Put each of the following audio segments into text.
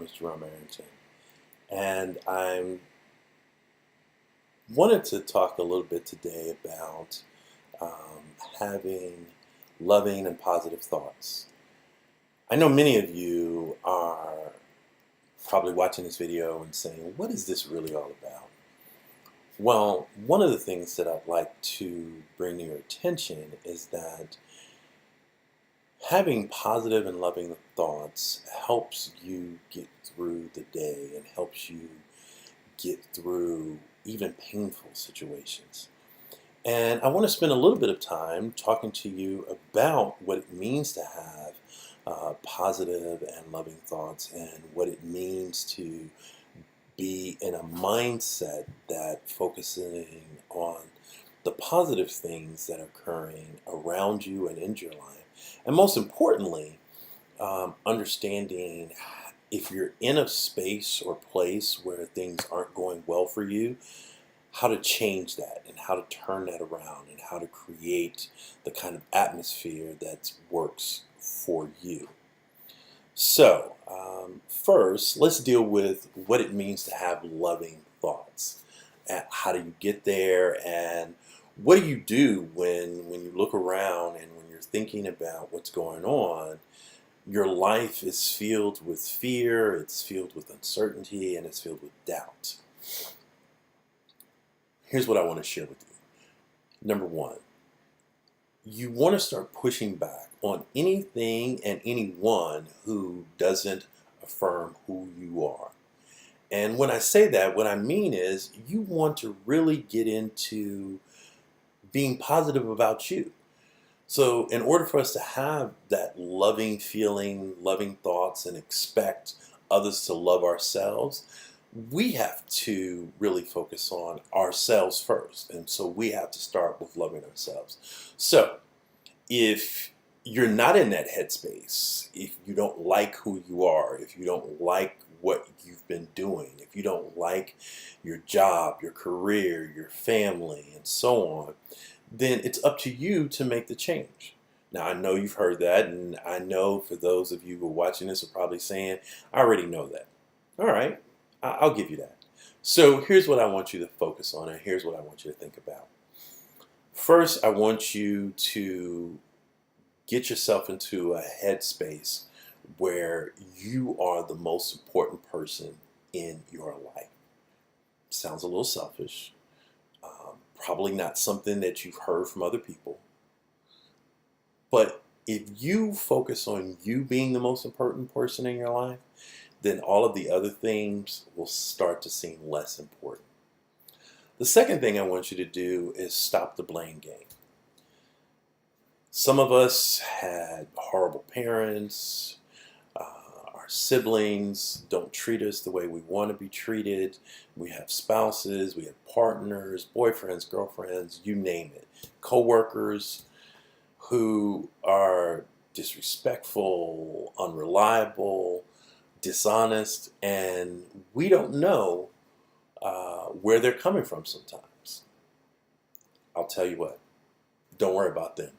is Jerome Arrington, and I wanted to talk a little bit today about having loving and positive thoughts. I know many of you are probably watching this video and saying, what is this really all about? Well, one of the things that I'd like to bring to your attention is that having positive and loving thoughts helps you get through the day and helps you get through even painful situations. And I want to spend a little bit of time talking to you about what it means to have positive and loving thoughts and what it means to be in a mindset that focusing on the positive things that are occurring around you and in your life. And most importantly, understanding if you're in a space or place where things aren't going well for you, how to change that and how to turn that around and how to create the kind of atmosphere that works for you. So, first, let's deal with what it means to have loving thoughts. And how do you get there, and what do you do when you look around and when you're thinking about what's going on? Your life is filled with fear, it's filled with uncertainty, and it's filled with doubt. Here's what I want to share with you. Number one, you want to start pushing back on anything and anyone who doesn't affirm who you are. And when I say that, what I mean is you want to really get into being positive about you. So in order for us to have that loving feeling, loving thoughts, and expect others to love ourselves, we have to really focus on ourselves first. And so we have to start with loving ourselves. So if you're not in that headspace, if you don't like who you are, if you don't like what you've been doing, if you don't like your job, your career, your family, and so on, then it's up to you to make the change. Now, I know you've heard that, and I know for those of you who are watching this are probably saying, I already know that. All right, I'll give you that. So here's what I want you to focus on, and here's what I want you to think about. First, I want you to get yourself into a headspace where you are the most important person in your life. Sounds a little selfish. Probably not something that you've heard from other people. But if you focus on you being the most important person in your life, then all of the other things will start to seem less important. The second thing I want you to do is stop the blame game. Some of us had horrible parents. Our siblings don't treat us the way we want to be treated. We have spouses, we have partners, boyfriends, girlfriends, you name it. Co-workers who are disrespectful, unreliable, dishonest, and we don't know where they're coming from sometimes. I'll tell you what, don't worry about them.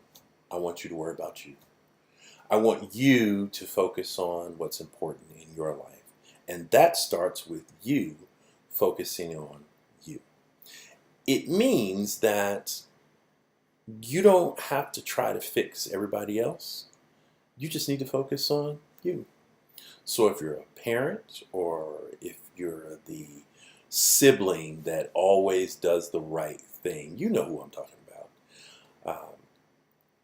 I want you to worry about you. I want you to focus on what's important in your life. And that starts with you focusing on you. It means that you don't have to try to fix everybody else. You just need to focus on you. So if you're a parent or if you're the sibling that always does the right thing, you know who I'm talking about.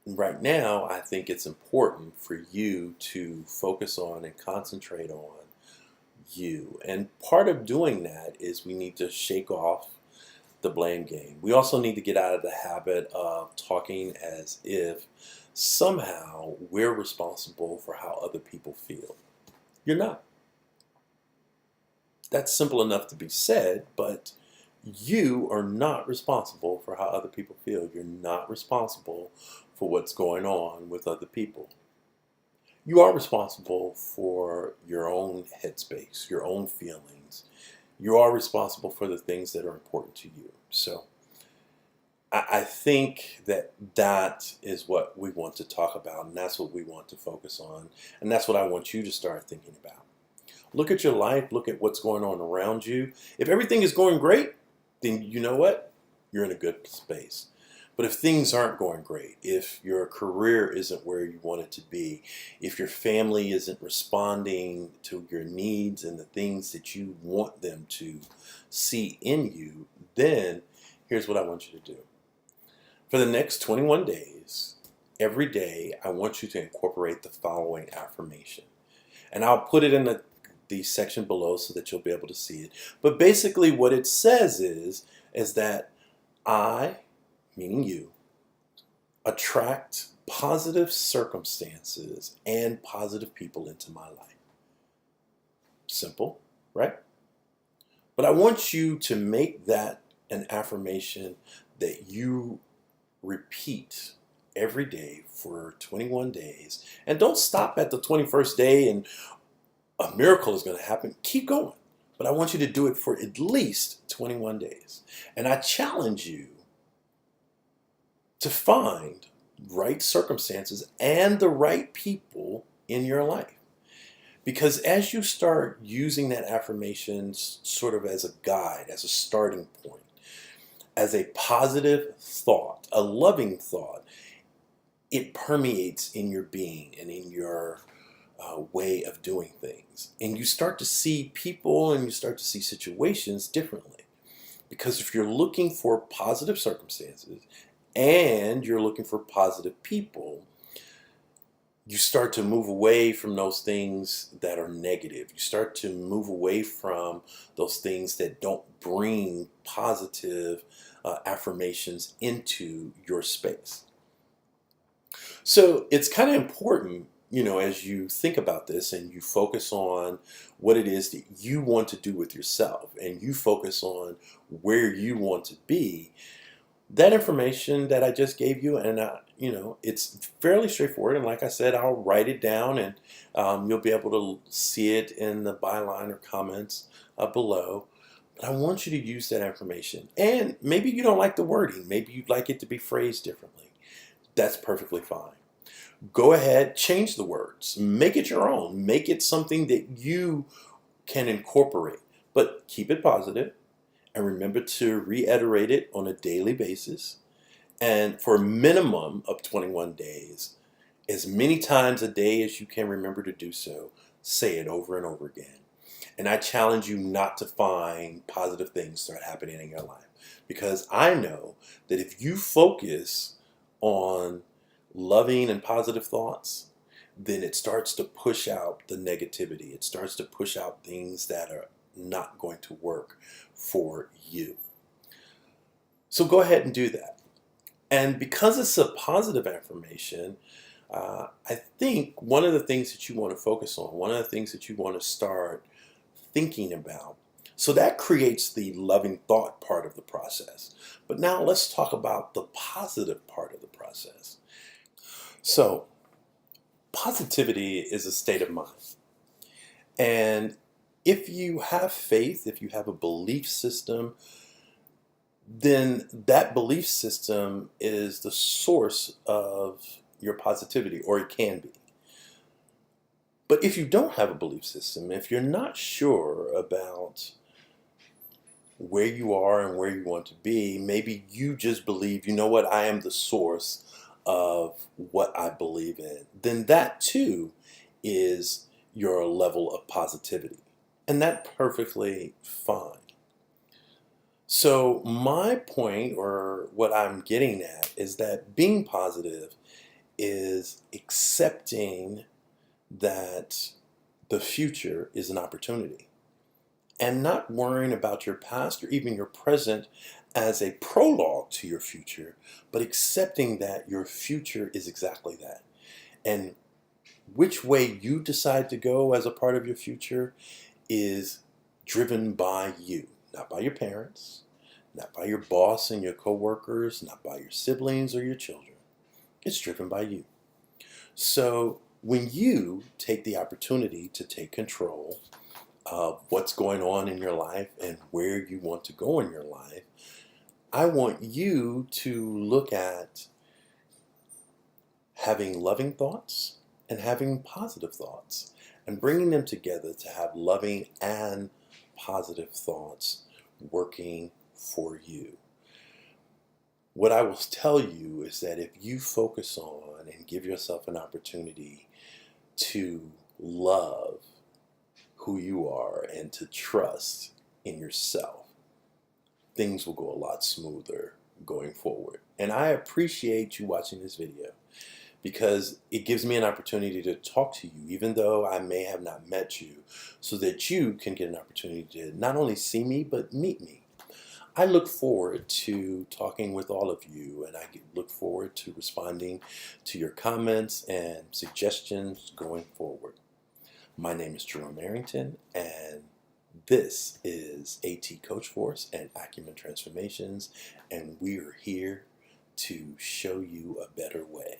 Right now, I think it's important for you to focus on and concentrate on you. And part of doing that is we need to shake off the blame game. We also need to get out of the habit of talking as if somehow we're responsible for how other people feel. You're not. That's simple enough to be said, but you are not responsible for how other people feel. You're not responsible for what's going on with other people. You are responsible for your own headspace, your own feelings. You are responsible for the things that are important to you. So I think that is what we want to talk about, and that's what we want to focus on, and that's what I want you to start thinking about. Look at your life, look at what's going on around you. If everything is going great, then you know what? You're in a good space. But if things aren't going great, if your career isn't where you want it to be, if your family isn't responding to your needs and the things that you want them to see in you, then here's what I want you to do. For the next 21 days, every day, I want you to incorporate the following affirmation. And I'll put it in the section below so that you'll be able to see it. But basically what it says is that I, meaning you, attract positive circumstances and positive people into my life. Simple, right? But I want you to make that an affirmation that you repeat every day for 21 days. And don't stop at the 21st day and a miracle is going to happen. Keep going. But I want you to do it for at least 21 days. And I challenge you to find right circumstances and the right people in your life. Because as you start using that affirmation sort of as a guide, as a starting point, as a positive thought, a loving thought, it permeates in your being and in your way of doing things. And you start to see people and you start to see situations differently. Because if you're looking for positive circumstances and you're looking for positive people, you start to move away from those things that are negative. You start to move away from those things that don't bring positive affirmations into your space. So it's kind of important, as you think about this and you focus on what it is that you want to do with yourself and you focus on where you want to be, that information that I just gave you, and it's fairly straightforward. And like I said, I'll write it down, and you'll be able to see it in the byline or comments below. But I want you to use that information. And maybe you don't like the wording. Maybe you'd like it to be phrased differently. That's perfectly fine. Go ahead, change the words. Make it your own. Make it something that you can incorporate. But keep it positive. And remember to reiterate it on a daily basis. And for a minimum of 21 days, as many times a day as you can remember to do so, say it over and over again. And I challenge you not to find positive things start happening in your life. Because I know that if you focus on loving and positive thoughts, then it starts to push out the negativity. It starts to push out things that are not going to work for you. So go ahead and do that. And because it's a positive affirmation, I think one of the things that you want to focus on, one of the things that you want to start thinking about, so that creates the loving thought part of the process. But now let's talk about the positive part of the process. So positivity is a state of mind. And if you have faith, if you have a belief system, then that belief system is the source of your positivity, or it can be. But if you don't have a belief system, if you're not sure about where you are and where you want to be, maybe you just believe, you know what, I am the source of what I believe in, then that too is your level of positivity. And that's perfectly fine. So my point, or what I'm getting at, is that being positive is accepting that the future is an opportunity and not worrying about your past or even your present as a prologue to your future, but accepting that your future is exactly that. And which way you decide to go as a part of your future is driven by you, not by your parents, not by your boss and your coworkers, not by your siblings or your children. It's driven by you. So when you take the opportunity to take control of what's going on in your life and where you want to go in your life, I want you to look at having loving thoughts and having positive thoughts. and bringing them together to have loving and positive thoughts working for you. What I will tell you is that if you focus on and give yourself an opportunity to love who you are and to trust in yourself, things will go a lot smoother going forward. And I appreciate you watching this video because it gives me an opportunity to talk to you, even though I may have not met you, so that you can get an opportunity to not only see me, but meet me. I look forward to talking with all of you, and I look forward to responding to your comments and suggestions going forward. My name is Jerome Arrington, and this is AT Coach Force and Acumen Transformations, and we are here to show you a better way.